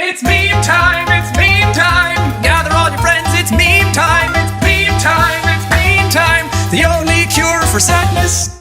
It's meme time, it's meme time. Gather all your friends, it's meme time, it's meme time, it's meme time. The only cure for sadness.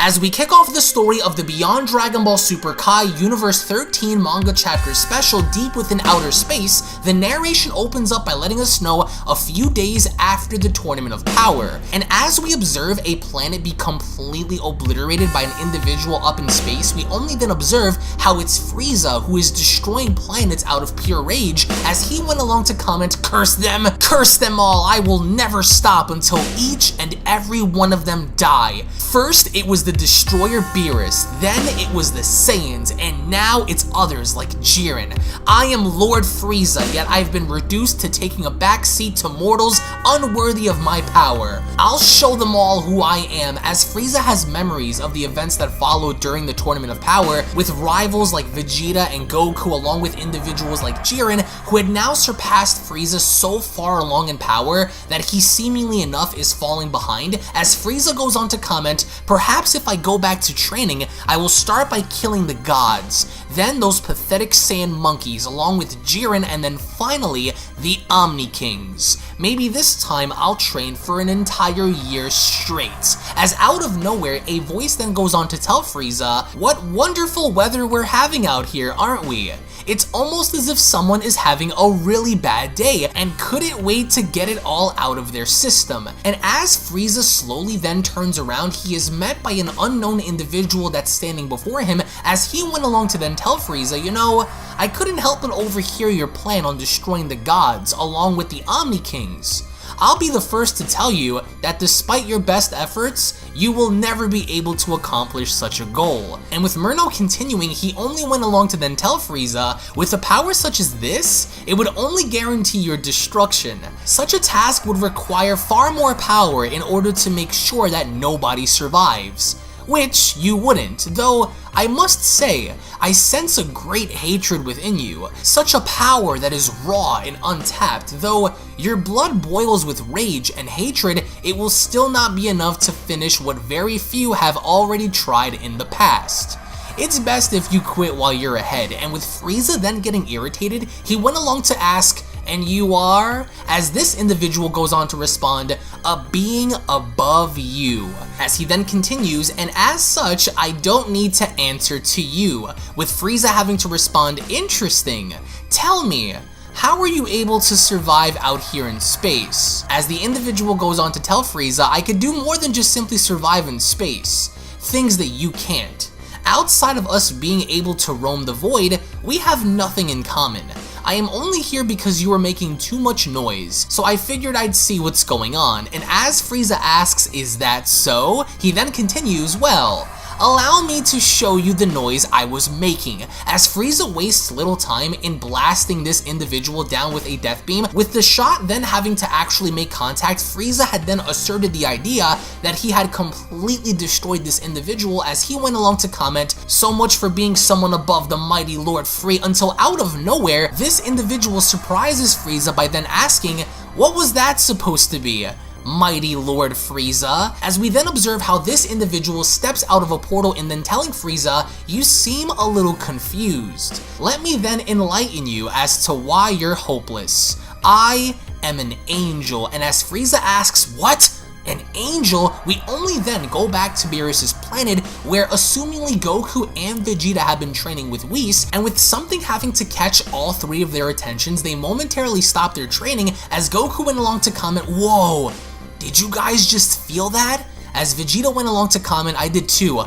As we kick off the story of the Beyond Dragon Ball Super Kai Universe 13 manga chapter special Deep Within Outer Space, the narration opens up by letting us know a few days after the Tournament of Power. And as we observe a planet be completely obliterated by an individual up in space, we only then observe how it's Frieza who is destroying planets out of pure rage as he went along to comment, curse them all, I will never stop until each and every one of them die. First, it was the Destroyer Beerus, then it was the Saiyans, and now it's others like Jiren. I am Lord Frieza, yet I've been reduced to taking a backseat to mortals unworthy of my power. I'll show them all who I am, as Frieza has memories of the events that followed during the Tournament of Power, with rivals like Vegeta and Goku along with individuals like Jiren, who had now surpassed Frieza so far along in power that he seemingly enough is falling behind, as Frieza goes on to comment, perhaps if I go back to training, I will start by killing the gods, then those pathetic Saiyan monkeys along with Jiren, and then finally the Omni Kings. Maybe this time I'll train for an entire year straight. As out of nowhere, a voice then goes on to tell Frieza, what wonderful weather we're having out here, aren't we? It's almost as if someone is having a really bad day and couldn't wait to get it all out of their system. And as Frieza slowly then turns around, he is met by an unknown individual that's standing before him as he went along to then tell Frieza, you know, I couldn't help but overhear your plan on destroying the gods along with the Omni Kings. I'll be the first to tell you that despite your best efforts, you will never be able to accomplish such a goal. And with Merno continuing, he only went along to then tell Frieza, with a power such as this, it would only guarantee your destruction. Such a task would require far more power in order to make sure that nobody survives. Which you wouldn't, though I must say, I sense a great hatred within you, such a power that is raw and untapped. Though your blood boils with rage and hatred, it will still not be enough to finish what very few have already tried in the past. It's best if you quit while you're ahead, and with Frieza then getting irritated, he went along to ask, and you are? As this individual goes on to respond, a being above you. As he then continues, and as such, I don't need to answer to you. With Frieza having to respond, interesting. Tell me, how are you able to survive out here in space? As the individual goes on to tell Frieza, I could do more than just simply survive in space. Things that you can't. Outside of us being able to roam the void, we have nothing in common. I am only here because you are making too much noise, so I figured I'd see what's going on, and as Frieza asks, is that so? He then continues, well, allow me to show you the noise I was making, as Frieza wastes little time in blasting this individual down with a death beam. With the shot then having to actually make contact, Frieza had then asserted the idea that he had completely destroyed this individual as he went along to comment, so much for being someone above the mighty Lord Free, until out of nowhere, this individual surprises Frieza by then asking, what was that supposed to be? Mighty Lord Frieza, as we then observe how this individual steps out of a portal and then telling Frieza, you seem a little confused. Let me then enlighten you as to why you're hopeless. I am an angel, and as Frieza asks, what? An angel? We only then go back to Beerus' planet where assumingly Goku and Vegeta have been training with Whis, and with something having to catch all three of their attentions, they momentarily stop their training as Goku went along to comment, whoa, did you guys just feel that? As Vegeta went along to comment, I did too.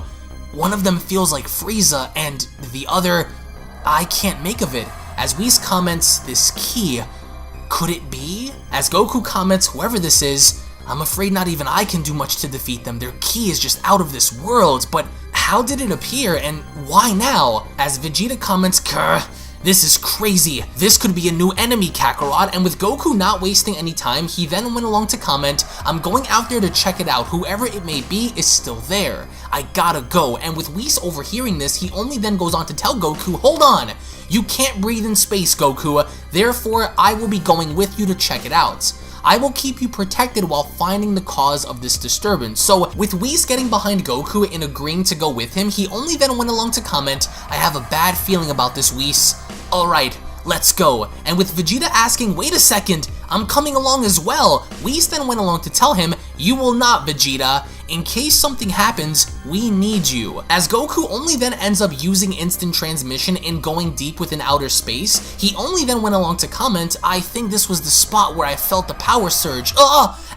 One of them feels like Frieza and the other, I can't make of it. As Whis comments, this key, could it be? As Goku comments, whoever this is, I'm afraid not even I can do much to defeat them. Their key is just out of this world, but how did it appear and why now? As Vegeta comments, grr, this is crazy. This could be a new enemy, Kakarot. And with Goku not wasting any time, he then went along to comment, I'm going out there to check it out. Whoever it may be is still there. I gotta go. And with Whis overhearing this, he only then goes on to tell Goku, hold on. You can't breathe in space, Goku. Therefore, I will be going with you to check it out. I will keep you protected while finding the cause of this disturbance. So with Whis getting behind Goku and agreeing to go with him, he only then went along to comment, I have a bad feeling about this, Whis. Alright, let's go. And with Vegeta asking, wait a second, I'm coming along as well, Whis then went along to tell him, you will not, Vegeta. In case something happens, we need you. As Goku only then ends up using instant transmission and going deep within outer space, he only then went along to comment, I think this was the spot where I felt the power surge.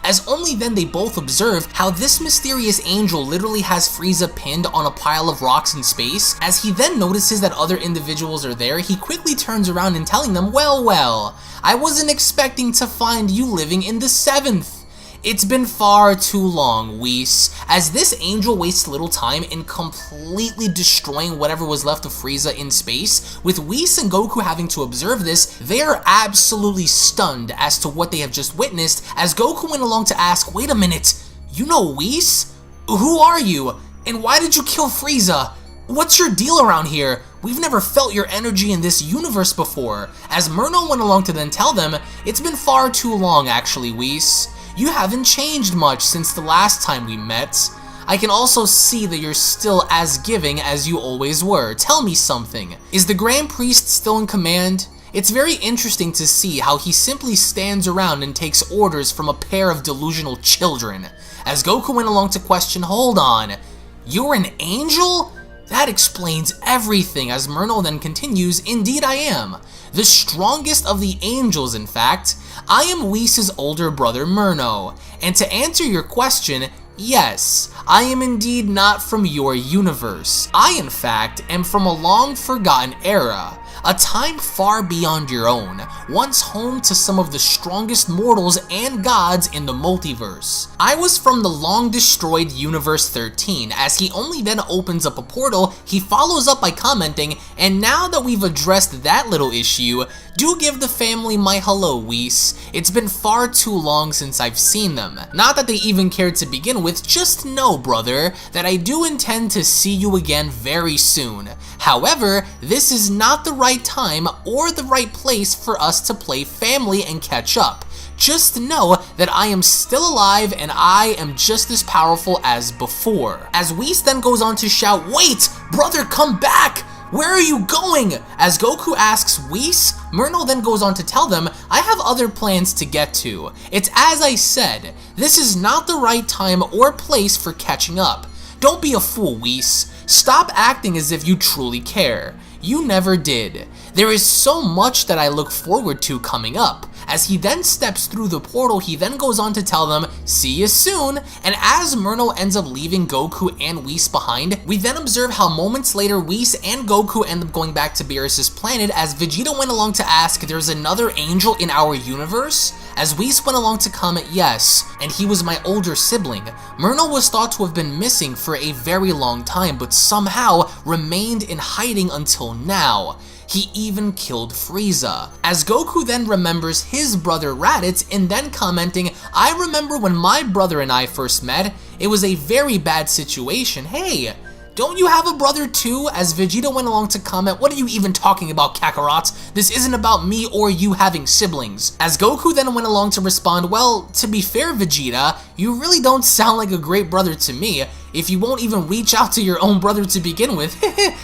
As only then they both observe how this mysterious angel literally has Frieza pinned on a pile of rocks in space. As he then notices that other individuals are there, he quickly turns around and telling them, well, I wasn't expecting to find you living in the 7th. It's been far too long, Whis. As this angel wastes little time in completely destroying whatever was left of Frieza in space, with Whis and Goku having to observe this, they are absolutely stunned as to what they have just witnessed, as Goku went along to ask, wait a minute, you know Whis? Who are you? And why did you kill Frieza? What's your deal around here? We've never felt your energy in this universe before. As Merno went along to then tell them, it's been far too long actually, Whis. You haven't changed much since the last time we met. I can also see that you're still as giving as you always were. Tell me something. Is the Grand Priest still in command? It's very interesting to see how he simply stands around and takes orders from a pair of delusional children. As Goku went along to question, hold on, you're an angel? That explains everything, as Merno then continues, indeed I am. The strongest of the angels, in fact. I am Whis' older brother Merno, and to answer your question, yes, I am indeed not from your universe. I, in fact, am from a long-forgotten era, a time far beyond your own, once home to some of the strongest mortals and gods in the multiverse. I was from the long-destroyed Universe 13, as he only then opens up a portal, he follows up by commenting, and now that we've addressed that little issue, do give the family my hello, Whis. It's been far too long since I've seen them. Not that they even cared to begin with, just know, brother, that I do intend to see you again very soon. However, this is not the right time or the right place for us to play family and catch up. Just know that I am still alive and I am just as powerful as before. As Whis then goes on to shout, wait, brother, come back! Where are you going? As Goku asks Whis, Merno then goes on to tell them, I have other plans to get to. It's as I said, this is not the right time or place for catching up. Don't be a fool, Whis. Stop acting as if you truly care. You never did. There is so much that I look forward to coming up. As he then steps through the portal, he then goes on to tell them, see you soon, and as Merno ends up leaving Goku and Whis behind, we then observe how moments later Whis and Goku end up going back to Beerus' planet as Vegeta went along to ask, there's another angel in our universe? As Whis went along to comment, yes, and he was my older sibling. Merno was thought to have been missing for a very long time, but somehow remained in hiding until now. He even killed Frieza. As Goku then remembers his brother Raditz and then commenting, I remember when my brother and I first met, it was a very bad situation. Hey, don't you have a brother too? As Vegeta went along to comment, what are you even talking about, Kakarot? This isn't about me or you having siblings. As Goku then went along to respond, well, to be fair, Vegeta, you really don't sound like a great brother to me, if you won't even reach out to your own brother to begin with.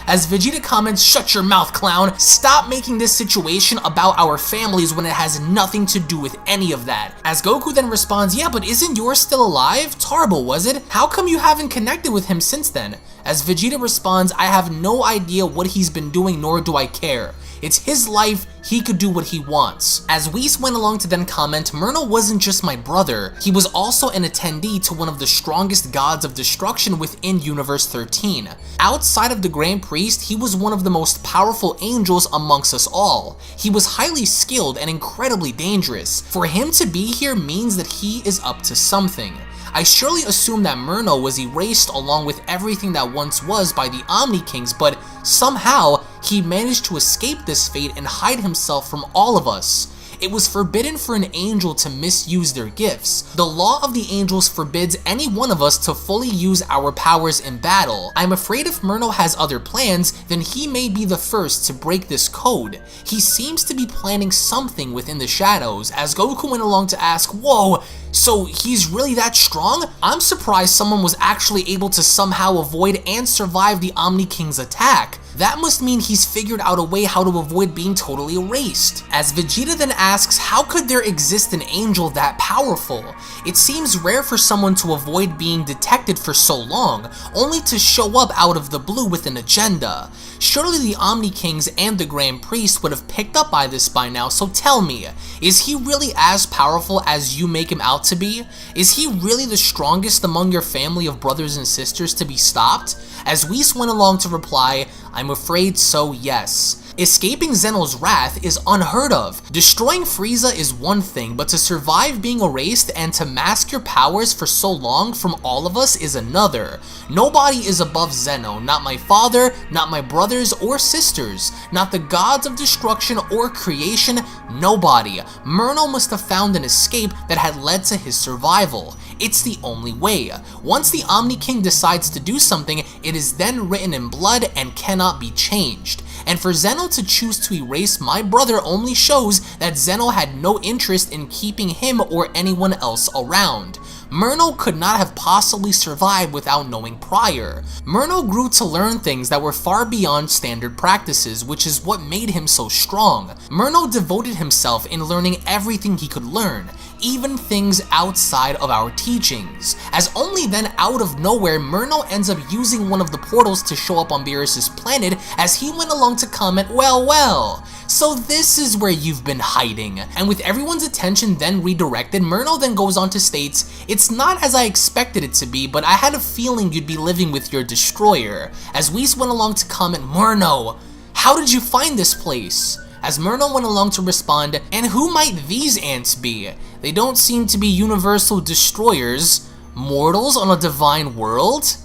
As Vegeta comments, shut your mouth, clown. Stop making this situation about our families when it has nothing to do with any of that. As Goku then responds, yeah, but isn't yours still alive? Tarble, was it? How come you haven't connected with him since then? As Vegeta responds, I have no idea what he's been doing, nor do I care. It's his life, he could do what he wants. As Whis went along to then comment, Merno wasn't just my brother, he was also an attendee to one of the strongest gods of destruction within Universe 13. Outside of the Grand Priest, he was one of the most powerful angels amongst us all. He was highly skilled and incredibly dangerous. For him to be here means that he is up to something. I surely assume that Merno was erased along with everything that once was by the Omni Kings, but somehow he managed to escape this fate and hide himself from all of us. It was forbidden for an angel to misuse their gifts. The law of the angels forbids any one of us to fully use our powers in battle. I'm afraid if Merno has other plans, then he may be the first to break this code. He seems to be planning something within the shadows, as Goku went along to ask, whoa, so he's really that strong? I'm surprised someone was actually able to somehow avoid and survive the Omni King's attack. That must mean he's figured out a way how to avoid being totally erased. As Vegeta then asks, how could there exist an angel that powerful? It seems rare for someone to avoid being detected for so long, only to show up out of the blue with an agenda. Surely the Omni Kings and the Grand Priest would have picked up by this by now, so tell me, is he really as powerful as you make him out to be? Is he really the strongest among your family of brothers and sisters to be stopped? As Whis went along to reply, I'm afraid so, yes. Escaping Zeno's wrath is unheard of. Destroying Frieza is one thing, but to survive being erased and to mask your powers for so long from all of us is another. Nobody is above Zeno, not my father, not my brothers or sisters, not the gods of destruction or creation, nobody. Merno must have found an escape that had led to his survival. It's the only way. Once the Omni King decides to do something, it is then written in blood and cannot be changed. And for Zeno to choose to erase my brother only shows that Zeno had no interest in keeping him or anyone else around. Merno could not have possibly survived without knowing prior. Merno grew to learn things that were far beyond standard practices, which is what made him so strong. Merno devoted himself in learning everything he could learn, even things outside of our teachings. As only then out of nowhere, Merno ends up using one of the portals to show up on Beerus' planet as he went along to comment, well, so this is where you've been hiding. And with everyone's attention then redirected, Merno then goes on to states, it's not as I expected it to be, but I had a feeling you'd be living with your destroyer. As Whis went along to comment, Merno, how did you find this place? As Merno went along to respond, and who might these ants be? They don't seem to be universal destroyers. Mortals on a divine world?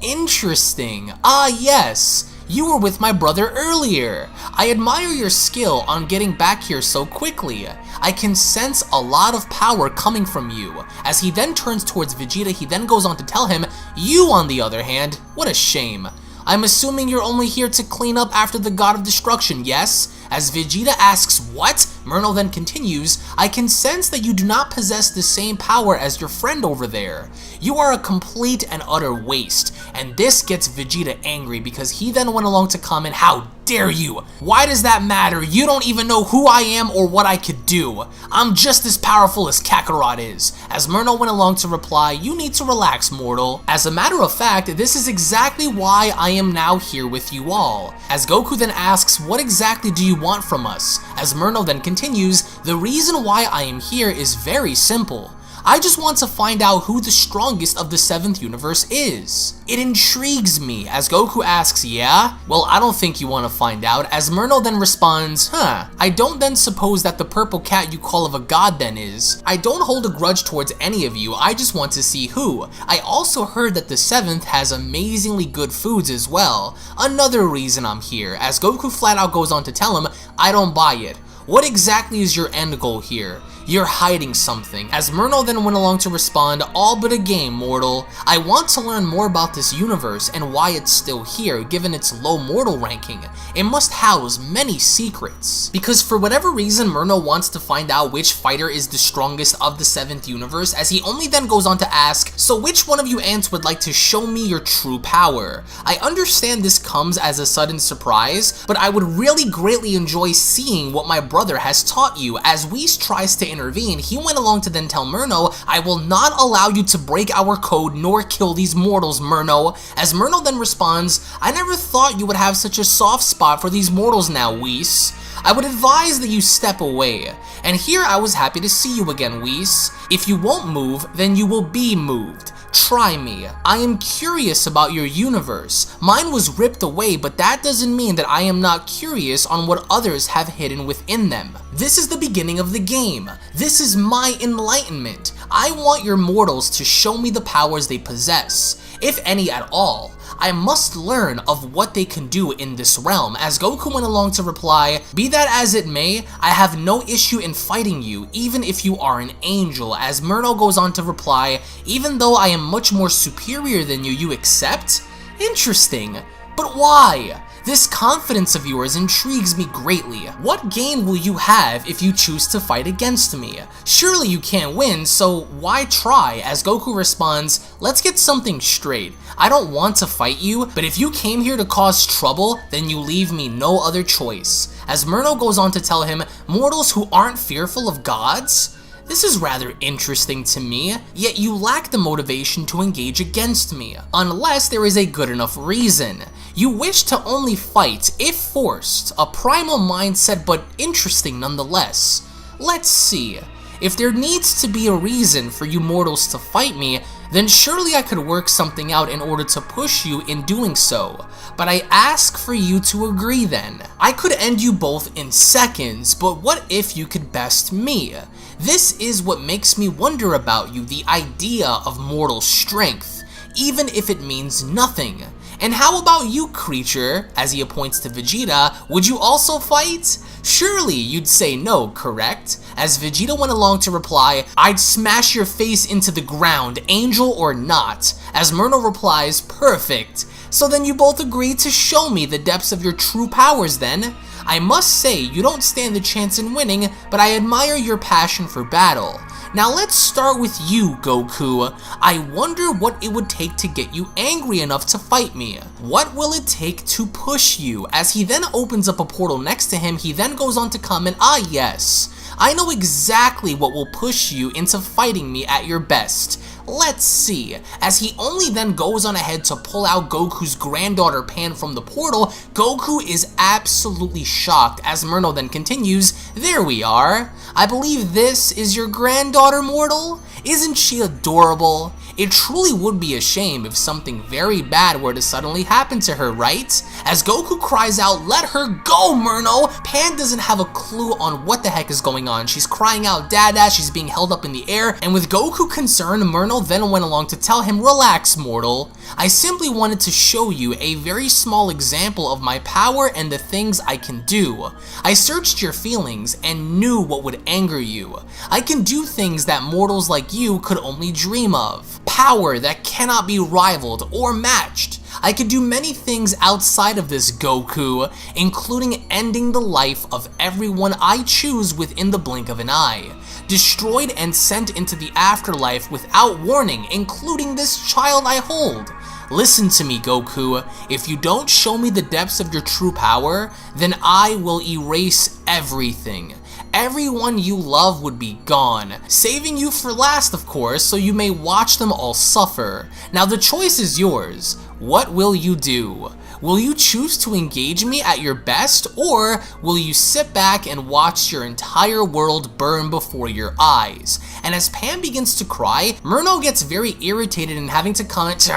Interesting. Ah yes, you were with my brother earlier. I admire your skill on getting back here so quickly. I can sense a lot of power coming from you. As he then turns towards Vegeta, he then goes on to tell him, you on the other hand, what a shame. I'm assuming you're only here to clean up after the God of Destruction, yes? As Vegeta asks, what? Merno then continues, I can sense that you do not possess the same power as your friend over there. You are a complete and utter waste. And this gets Vegeta angry because he then went along to comment, how dare you? Why does that matter? You don't even know who I am or what I could do. I'm just as powerful as Kakarot is. As Merno went along to reply, you need to relax, mortal. As a matter of fact, this is exactly why I am now here with you all. As Goku then asks, what exactly do you want from us? As Merno then continues, the reason why I am here is very simple. I just want to find out who the strongest of the 7th universe is. It intrigues me, as Goku asks, yeah? Well, I don't think you want to find out, as Merno then responds, I don't then suppose that the purple cat you call of a god then is. I don't hold a grudge towards any of you, I just want to see who. I also heard that the 7th has amazingly good foods as well. Another reason I'm here, as Goku flat out goes on to tell him, I don't buy it. What exactly is your end goal here? You're hiding something. As Merno then went along to respond, all but a game, mortal. I want to learn more about this universe and why it's still here, given its low mortal ranking. It must house many secrets. Because for whatever reason, Merno wants to find out which fighter is the strongest of the 7th universe, as he only then goes on to ask, so which one of you ants would like to show me your true power? I understand this comes as a sudden surprise, but I would really greatly enjoy seeing what my brother has taught you. As Whis tries to intervene, he went along to then tell Merno, I will not allow you to break our code nor kill these mortals, Merno. As Merno then responds, I never thought you would have such a soft spot for these mortals now, Whis. I would advise that you step away. And here I was happy to see you again, Whis. If you won't move, then you will be moved. Try me. I am curious about your universe. Mine was ripped away, but that doesn't mean that I am not curious on what others have hidden within them. This is the beginning of the game. This is my enlightenment. I want your mortals to show me the powers they possess. if any at all. I must learn of what they can do in this realm, as Goku went along to reply, "Be that as it may, I have no issue in fighting you, even if you are an angel," as Merno goes on to reply, "Even though I am much more superior than you, you accept? Interesting. But why? This confidence of yours intrigues me greatly. What gain will you have if you choose to fight against me? Surely you can't win, so why try?" As Goku responds, "Let's get something straight. I don't want to fight you, but if you came here to cause trouble, then you leave me no other choice." As Merno goes on to tell him, "Mortals who aren't fearful of gods? This is rather interesting to me, yet you lack the motivation to engage against me, unless there is a good enough reason. You wish to only fight if forced, a primal mindset but interesting nonetheless. Let's see. If there needs to be a reason for you mortals to fight me, then surely I could work something out in order to push you in doing so. But I ask for you to agree then. I could end you both in seconds, but what if you could best me? This is what makes me wonder about you, the idea of mortal strength, even if it means nothing. And how about you, creature?" As he points to Vegeta, "would you also fight? Surely you'd say no, correct?" As Vegeta went along to reply, "I'd smash your face into the ground, angel or not." As Merno replies, "Perfect. So then you both agree to show me the depths of your true powers then? I must say, you don't stand a chance in winning, but I admire your passion for battle. Now let's start with you, Goku. I wonder what it would take to get you angry enough to fight me. What will it take to push you?" As he then opens up a portal next to him, he then goes on to comment, "Ah yes, I know exactly what will push you into fighting me at your best. Let's see." As he only then goes on ahead to pull out Goku's granddaughter Pan from the portal, Goku is absolutely shocked as Merno then continues, "There we are. I believe this is your granddaughter, mortal? Isn't she adorable? It truly would be a shame if something very bad were to suddenly happen to her, right?" As Goku cries out, "Let her go, Merno!" Pan doesn't have a clue on what the heck is going on. She's crying out, "Dada," she's being held up in the air, and with Goku concerned, Merno then went along to tell him, "Relax, mortal. I simply wanted to show you a very small example of my power and the things I can do. I searched your feelings and knew what would anger you. I can do things that mortals like you could only dream of. Power that cannot be rivaled or matched. I could do many things outside of this, Goku, including ending the life of everyone I choose within the blink of an eye. Destroyed and sent into the afterlife without warning, including this child I hold. Listen to me, Goku. If you don't show me the depths of your true power, then I will erase everything. Everyone you love would be gone, saving you for last, of course, so you may watch them all suffer. Now the choice is yours. What will you do? Will you choose to engage me at your best, or will you sit back and watch your entire world burn before your eyes?" And as Pam begins to cry, Merno gets very irritated and having to comment,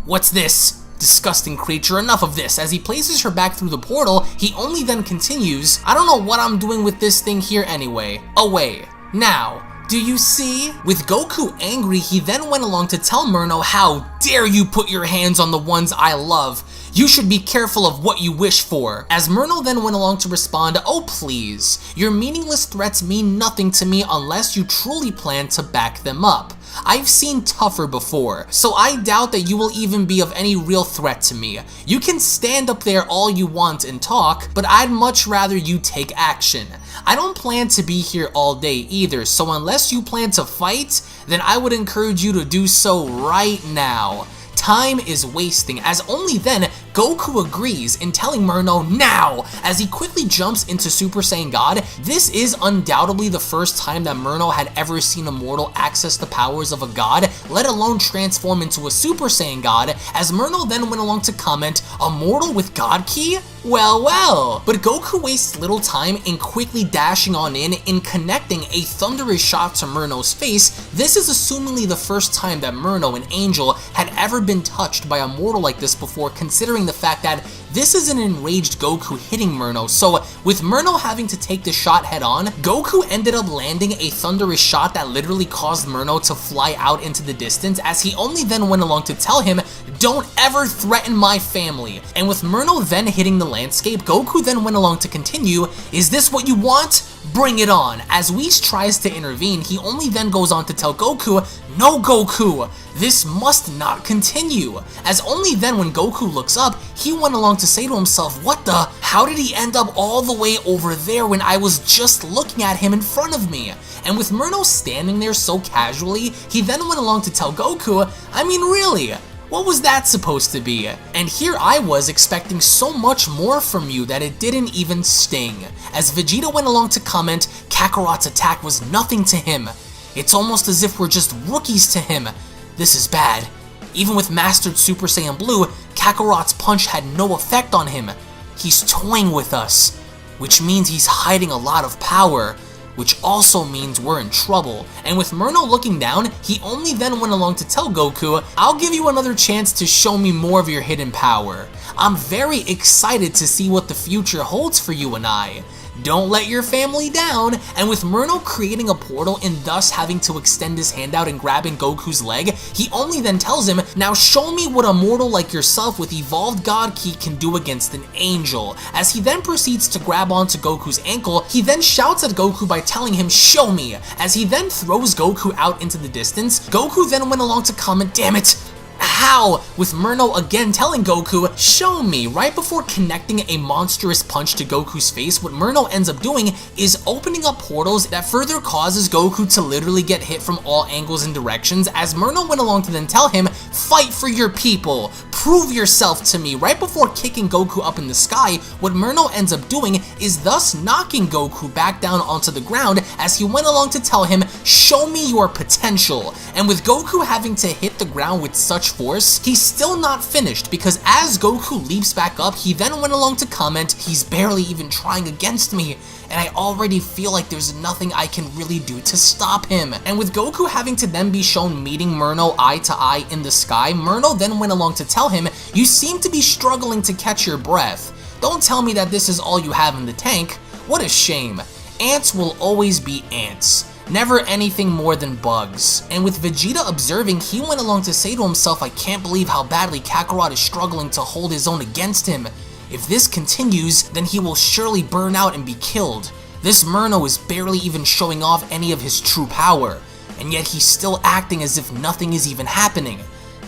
"What's this? Disgusting creature, enough of this." As he places her back through the portal, he only then continues, "I don't know what I'm doing with this thing here anyway. Away. Now, do you see?" With Goku angry, he then went along to tell Merno, "How dare you put your hands on the ones I love? You should be careful of what you wish for." As Merno then went along to respond, "Oh please, your meaningless threats mean nothing to me unless you truly plan to back them up. I've seen tougher before, so I doubt that you will even be of any real threat to me. You can stand up there all you want and talk, but I'd much rather you take action. I don't plan to be here all day either, so unless you plan to fight, then I would encourage you to do so right now. Time is wasting." As only then, Goku agrees in telling Merno now, as he quickly jumps into Super Saiyan God. This is undoubtedly the first time that Merno had ever seen a mortal access the powers of a god, let alone transform into a Super Saiyan God, as Merno then went along to comment, "A mortal with God Ki? Well, well." But Goku wastes little time in quickly dashing on in connecting a thunderous shot to Merno's face. This is assumingly the first time that Merno, an angel, had ever been touched by a mortal like this before, considering the fact that This is an enraged Goku hitting Merno, so with Merno having to take the shot head on, Goku ended up landing a thunderous shot that literally caused Merno to fly out into the distance, as he only then went along to tell him, "Don't ever threaten my family." And with Merno then hitting the landscape, Goku then went along to continue, "Is this what you want? Bring it on." As Whis tries to intervene, he only then goes on to tell Goku, "No, Goku, this must not continue." As only then when Goku looks up, he went along to say to himself, "What the? How did he end up all the way over there when I was just looking at him in front of me?" And with Merno standing there so casually, he then went along to tell Goku, "I mean, really? What was that supposed to be?" And here I was expecting so much more from you that it didn't even sting. As Vegeta went along to comment, "Kakarot's attack was nothing to him. It's almost as if we're just rookies to him. This is bad. Even with Mastered Super Saiyan Blue, Kakarot's punch had no effect on him. He's toying with us, which means he's hiding a lot of power, which also means we're in trouble." And with Merno looking down, he only then went along to tell Goku, "I'll give you another chance to show me more of your hidden power. I'm very excited to see what the future holds for you and I. Don't let your family down." And with Merno creating a portal and thus having to extend his hand out and grabbing Goku's leg, he only then tells him, "Now show me what a mortal like yourself with evolved God Ki can do against an angel." As he then proceeds to grab onto Goku's ankle, he then shouts at Goku by telling him, "Show me." As he then throws Goku out into the distance, Goku then went along to comment, "Damn it, how?" With Merno again telling Goku, "Show me." Right before connecting a monstrous punch to Goku's face, what Merno ends up doing is opening up portals that further causes Goku to literally get hit from all angles and directions, as Merno went along to then tell him, "Fight for your people. Prove yourself to me." Right before kicking Goku up in the sky, what Merno ends up doing is thus knocking Goku back down onto the ground, as he went along to tell him, "Show me your potential." And with Goku having to hit the ground with such force, he's still not finished, because as Goku leaps back up, he then went along to comment, "He's barely even trying against me, and I already feel like there's nothing I can really do to stop him." And with Goku having to then be shown meeting Merno eye to eye in the sky, Merno then went along to tell him, "You seem to be struggling to catch your breath. Don't tell me that this is all you have in the tank. What a shame. Ants will always be ants. Never anything more than bugs." And with Vegeta observing, he went along to say to himself, "I can't believe how badly Kakarot is struggling to hold his own against him. If this continues, then he will surely burn out and be killed. This Merno is barely even showing off any of his true power, and yet he's still acting as if nothing is even happening.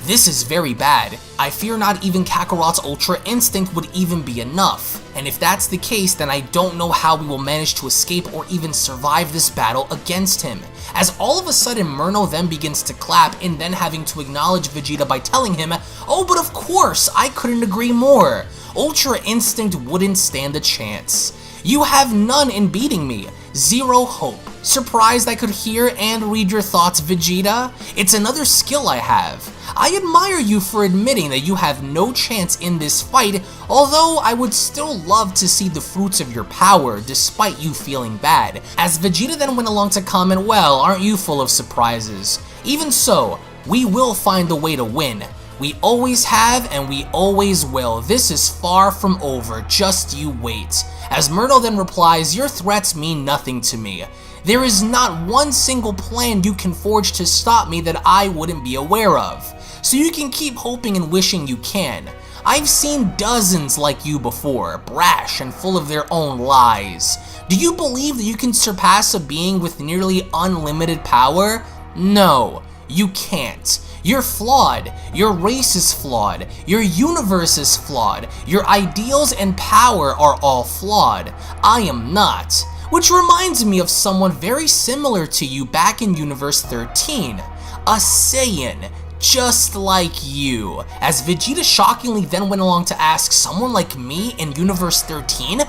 This is very bad. I fear not even Kakarot's Ultra Instinct would even be enough. And if that's the case, then I don't know how we will manage to escape or even survive this battle against him." As all of a sudden Merno then begins to clap, and then having to acknowledge Vegeta by telling him, "Oh, but of course, I couldn't agree more. Ultra Instinct wouldn't stand a chance. You have none in beating me. Zero hope." Surprised I could hear and read your thoughts, Vegeta? It's another skill I have. I admire you for admitting that you have no chance in this fight, although I would still love to see the fruits of your power despite you feeling bad. As Vegeta then went along to comment, "Well, aren't you full of surprises? Even so, we will find a way to win. We always have and we always will. This is far from over, just you wait." As Merno then replies, "Your threats mean nothing to me. There is not one single plan you can forge to stop me that I wouldn't be aware of. So you can keep hoping and wishing you can. I've seen dozens like you before, brash and full of their own lies. Do you believe that you can surpass a being with nearly unlimited power? No, you can't. You're flawed, your race is flawed, your universe is flawed, your ideals and power are all flawed. I am not." Which reminds me of someone very similar to you back in Universe 13, a Saiyan, just like you. As Vegeta shockingly then went along to ask, "Someone like me in Universe 13?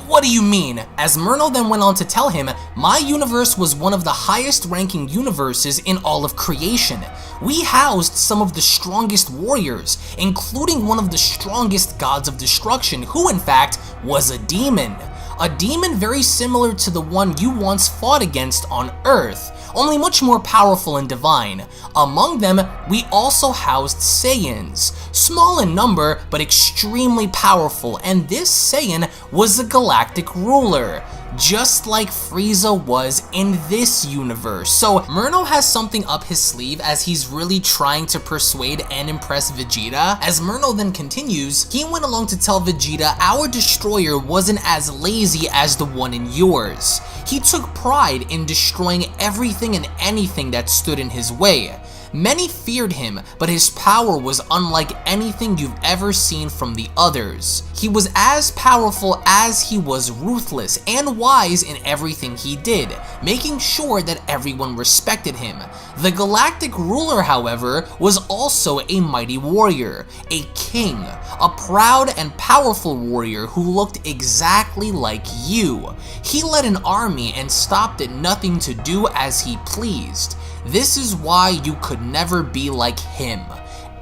What do you mean?" As Merno then went on to tell him, "My universe was one of the highest ranking universes in all of creation. We housed some of the strongest warriors, including one of the strongest gods of destruction, who in fact was a demon. a demon very similar to the one you once fought against on Earth, only much more powerful and divine. Among them, we also housed Saiyans, small in number but extremely powerful, and this Saiyan was a galactic ruler, just like Frieza was in this universe. So Merno has something up his sleeve as he's really trying to persuade and impress Vegeta. As Merno then continues, he went along to tell Vegeta our destroyer wasn't as lazy as the one in yours. He took pride in destroying everything and anything that stood in his way. Many feared him, but his power was unlike anything you've ever seen from the others. He was as powerful as he was ruthless and wise in everything he did, making sure that everyone respected him. The galactic ruler, however, was also a mighty warrior, a king, a proud and powerful warrior who looked exactly like you. He led an army and stopped at nothing to do as he pleased. This is why you could never be like him.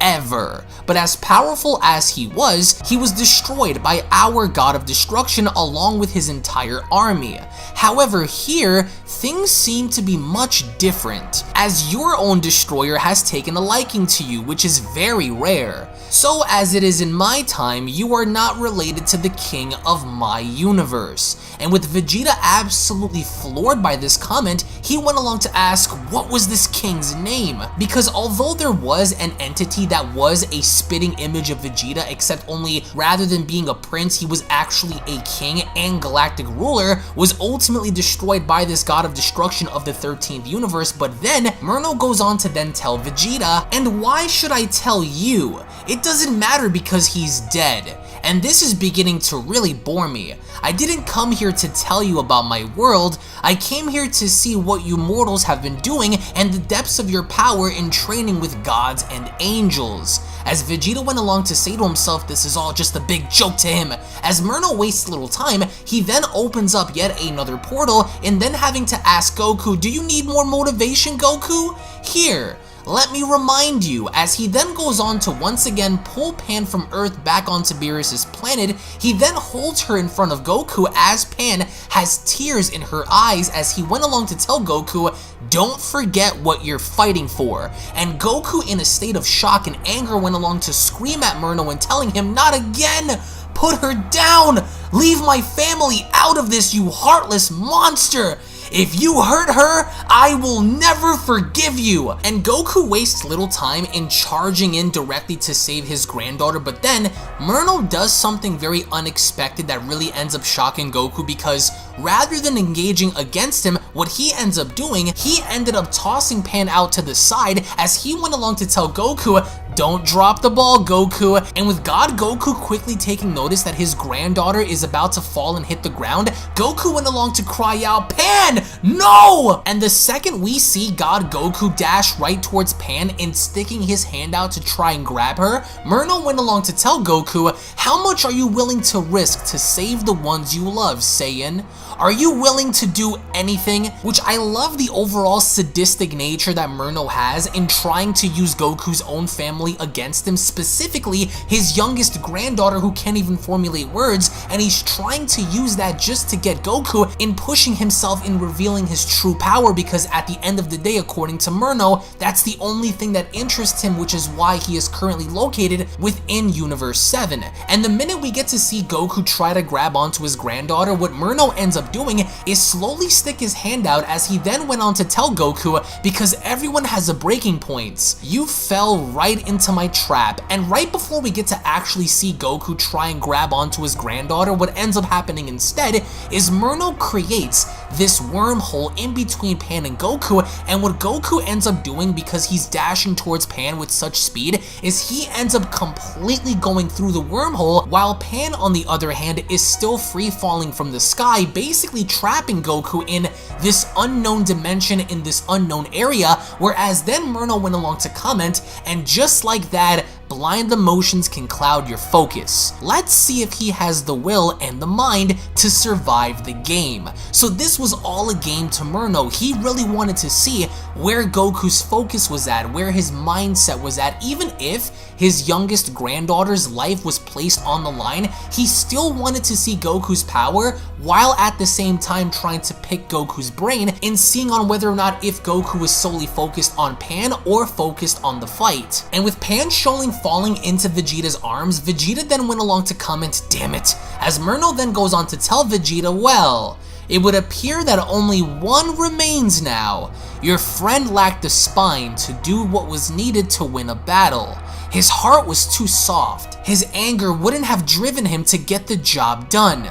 Ever. But as powerful as he was destroyed by our god of destruction along with his entire army. However, here, things seem to be much different, as your own destroyer has taken a liking to you, which is very rare. So as it is in my time, you are not related to the king of my universe. And with Vegeta absolutely floored by this comment, he went along to ask what was this king's name, because although there was an entity that was a spitting image of Vegeta, except only rather than being a prince, he was actually a king and galactic ruler, was ultimately destroyed by this god of destruction of the 13th universe. But then Merno goes on to then tell Vegeta, and why should I tell you? It doesn't matter because he's dead. And this is beginning to really bore me. I didn't come here to tell you about my world, I came here to see what you mortals have been doing and the depths of your power in training with gods and angels. As Vegeta went along to say to himself this is all just a big joke to him, as Merno wastes little time, he then opens up yet another portal and then having to ask Goku, do you need more motivation, Goku? Here. Let me remind you, as he then goes on to once again pull Pan from Earth back onto Beerus' planet, he then holds her in front of Goku as Pan has tears in her eyes as he went along to tell Goku, don't forget what you're fighting for. And Goku, in a state of shock and anger, went along to scream at Merno and telling him, not again! Put her down! Leave my family out of this, you heartless monster! If you hurt her, I will never forgive you! And Goku wastes little time in charging in directly to save his granddaughter, but then Merno does something very unexpected that really ends up shocking Goku, because rather than engaging against him, what he ends up doing, he ended up tossing Pan out to the side as he went along to tell Goku, don't drop the ball, Goku. And with God Goku quickly taking notice that his granddaughter is about to fall and hit the ground, Goku went along to cry out, Pan, no! And the second we see God Goku dash right towards Pan and sticking his hand out to try and grab her, Merno went along to tell Goku, how much are you willing to risk to save the ones you love, Saiyan? Are you willing to do anything? Which I love the overall sadistic nature that Merno has in trying to use Goku's own family against him, specifically his youngest granddaughter who can't even formulate words, and he's trying to use that just to get Goku in pushing himself in revealing his true power, because at the end of the day, according to Merno, that's the only thing that interests him, which is why he is currently located within Universe 7. And the minute we get to see Goku try to grab onto his granddaughter, what Merno ends up doing is slowly stick his hand out as he then went on to tell Goku, because everyone has a breaking point. You fell right into my trap. And right before we get to actually see Goku try and grab onto his granddaughter, what ends up happening instead is Merno creates this wormhole in between Pan and Goku, and what Goku ends up doing, because he's dashing towards Pan with such speed, is he ends up completely going through the wormhole, while Pan on the other hand is still free falling from the sky, basically trapping Goku in this unknown dimension, in this unknown area. Whereas then Merno went along to comment, and just like that, blind emotions can cloud your focus. Let's see if he has the will and the mind to survive the game. So this was all a game to Merno. He really wanted to see where Goku's focus was at, where his mindset was at. Even if his youngest granddaughter's life was placed on the line, he still wanted to see Goku's power while at the same time trying to pick Goku's brain and seeing on whether or not if Goku was solely focused on Pan or focused on the fight. And with Pan showing falling into Vegeta's arms, Vegeta then went along to comment, "Damn it," as Merno then goes on to tell Vegeta, "Well, it would appear that only one remains now. Your friend lacked the spine to do what was needed to win a battle. His heart was too soft. His anger wouldn't have driven him to get the job done.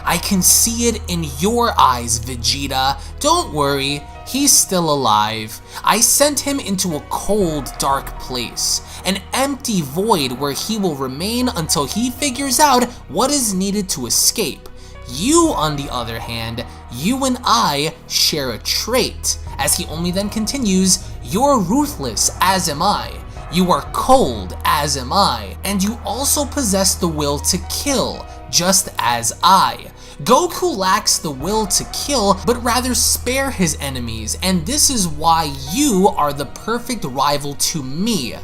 I can see it in your eyes, Vegeta. Don't worry, he's still alive. I sent him into a cold, dark place, an empty void where he will remain until he figures out what is needed to escape. You, on the other hand, you and I share a trait." As he only then continues, "You're ruthless, as am I. You are cold, as am I. And you also possess the will to kill, just as I. Goku lacks the will to kill, but rather spare his enemies, and this is why you are the perfect rival to me.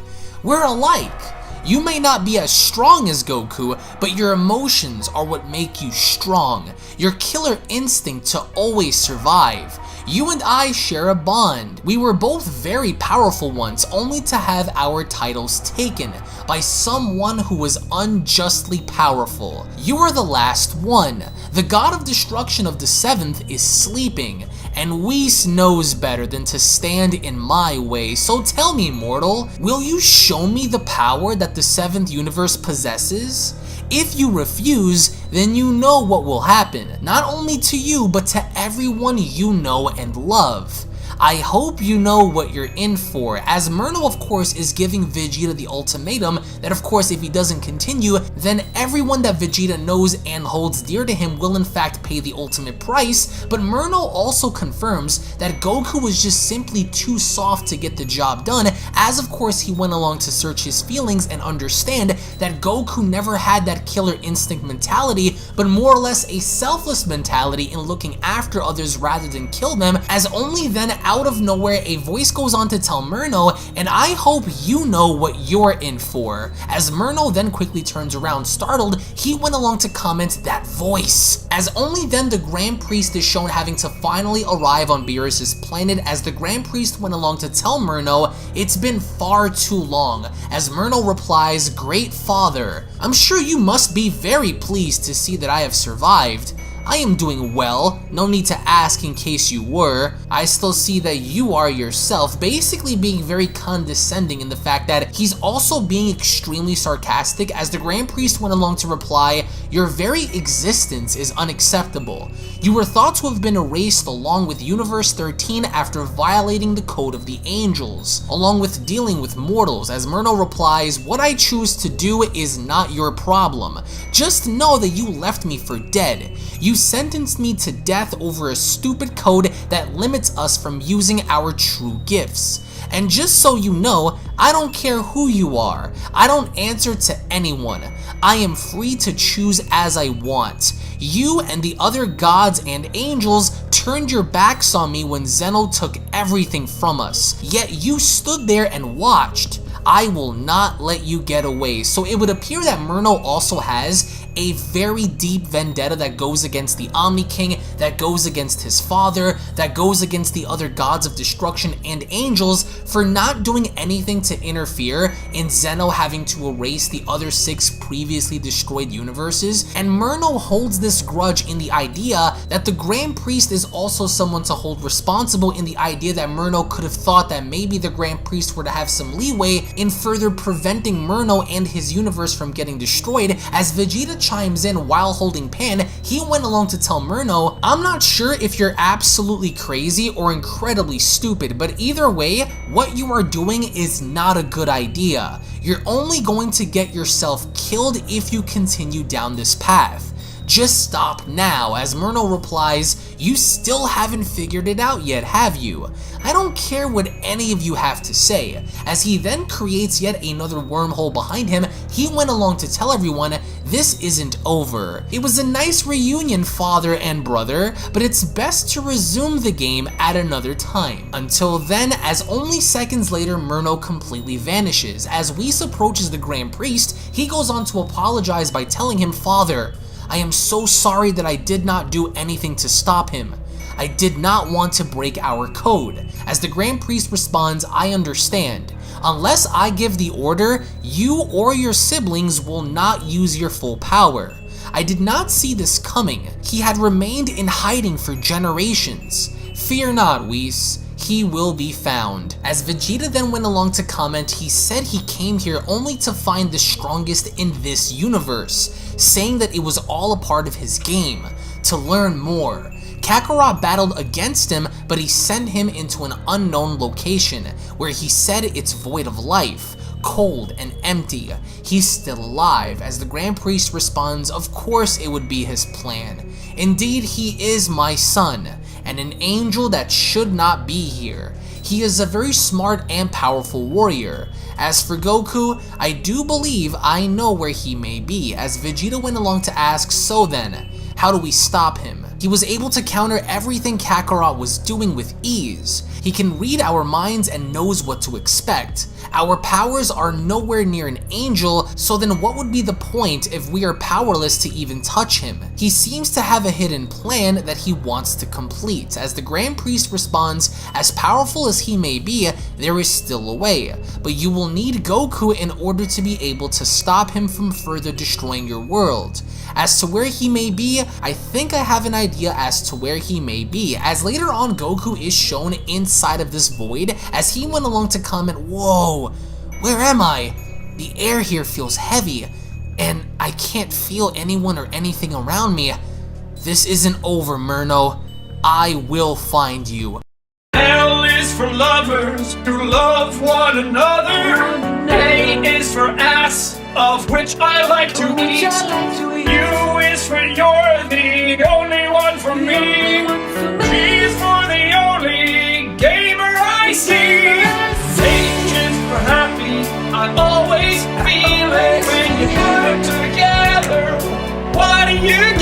We're alike. You may not be as strong as Goku, but your emotions are what make you strong. Your killer instinct to always survive. You and I share a bond. We were both very powerful once, only to have our titles taken by someone who was unjustly powerful. You are the last one. The god of destruction of the 7th is sleeping, and Whis knows better than to stand in my way. So tell me, mortal, will you show me the power that the 7th universe possesses? If you refuse, then you know what will happen, not only to you, but to everyone you know and love. I hope you know what you're in for," as Merno of course is giving Vegeta the ultimatum that of course if he doesn't continue, then everyone that Vegeta knows and holds dear to him will in fact pay the ultimate price. But Merno also confirms that Goku was just simply too soft to get the job done, as of course he went along to search his feelings and understand that Goku never had that killer instinct mentality, but more or less a selfless mentality in looking after others rather than kill them, as only then out of nowhere a voice goes on to tell Merno, "And I hope you know what you're in for." As Merno then quickly turns around startled, he went along to comment, "That voice." As only then the Grand Priest is shown having to finally arrive on Beerus's planet, as the Grand Priest went along to tell Merno, "It's been far too long." As Merno replies, "Great Father, I'm sure you must be very pleased to see that I have survived. I am doing well, no need to ask in case you were. I still see that you are yourself," basically being very condescending in the fact that he's also being extremely sarcastic, as the Grand Priest went along to reply, "Your very existence is unacceptable. You were thought to have been erased along with Universe 13 after violating the code of the angels, along with dealing with mortals," as Merno replies, "What I choose to do is not your problem. Just know that you left me for dead. You sentenced me to death over a stupid code that limits us from using our true gifts. And just so you know, I don't care who you are. I don't answer to anyone. I am free to choose as I want. You and the other gods and angels turned your backs on me when Zeno took everything from us. Yet you stood there and watched. I will not let you get away." So it would appear that Merno also has a very deep vendetta that goes against the Omni King, that goes against his father, that goes against the other gods of destruction and angels for not doing anything to interfere in Zeno having to erase the other 6 previously destroyed universes. And Merno holds this grudge in the idea that the Grand Priest is also someone to hold responsible, in the idea that Merno could have thought that maybe the Grand Priest were to have some leeway in further preventing Merno and his universe from getting destroyed. As Vegeta chimes in while holding Pan, he went along to tell Merno, "I'm not sure if you're absolutely crazy or incredibly stupid, but either way, what you are doing is not a good idea. You're only going to get yourself killed if you continue down this path. Just stop now." As Merno replies, You still haven't figured it out yet, have you? I don't care what any of you have to say. As he then creates yet another wormhole behind him, he went along to tell everyone, this isn't over. It was a nice reunion, father and brother, but it's best to resume the game at another time. Until then, as only seconds later, Merno completely vanishes. As Whis approaches the Grand Priest, he goes on to apologize by telling him, Father, I am so sorry that I did not do anything to stop him. I did not want to break our code. As the Grand Priest responds, I understand. Unless I give the order, you or your siblings will not use your full power. I did not see this coming. He had remained in hiding for generations. Fear not, Whis. He will be found. As Vegeta then went along to comment, he said he came here only to find the strongest in this universe, saying that it was all a part of his game, to learn more. Kakarot battled against him, but he sent him into an unknown location, where he said it's void of life, cold and empty. He's still alive. As the Grand Priest responds, of course it would be his plan. Indeed, he is my son, and an angel that should not be here. He is a very smart and powerful warrior. As for Goku, I do believe I know where he may be, as Vegeta went along to ask, so then, how do we stop him? He was able to counter everything Kakarot was doing with ease. He can read our minds and knows what to expect. Our powers are nowhere near an angel, so then what would be the point if we are powerless to even touch him? He seems to have a hidden plan that he wants to complete. As the Grand Priest responds, as powerful as he may be, there is still a way, but you will need Goku in order to be able to stop him from further destroying your world. As to where he may be, I think I have an idea as to where he may be, as later on Goku is shown inside of this void. As he went along to comment, whoa, where am I? The air here feels heavy, and I can't feel anyone or anything around me. This isn't over, Merno. I will find you. L is for lovers who love one another. A is for ass, of which I like to eat. U is for you're the only one for me. G is for the only gamer I see. H is for happy, I always feel it when you put it together. What do you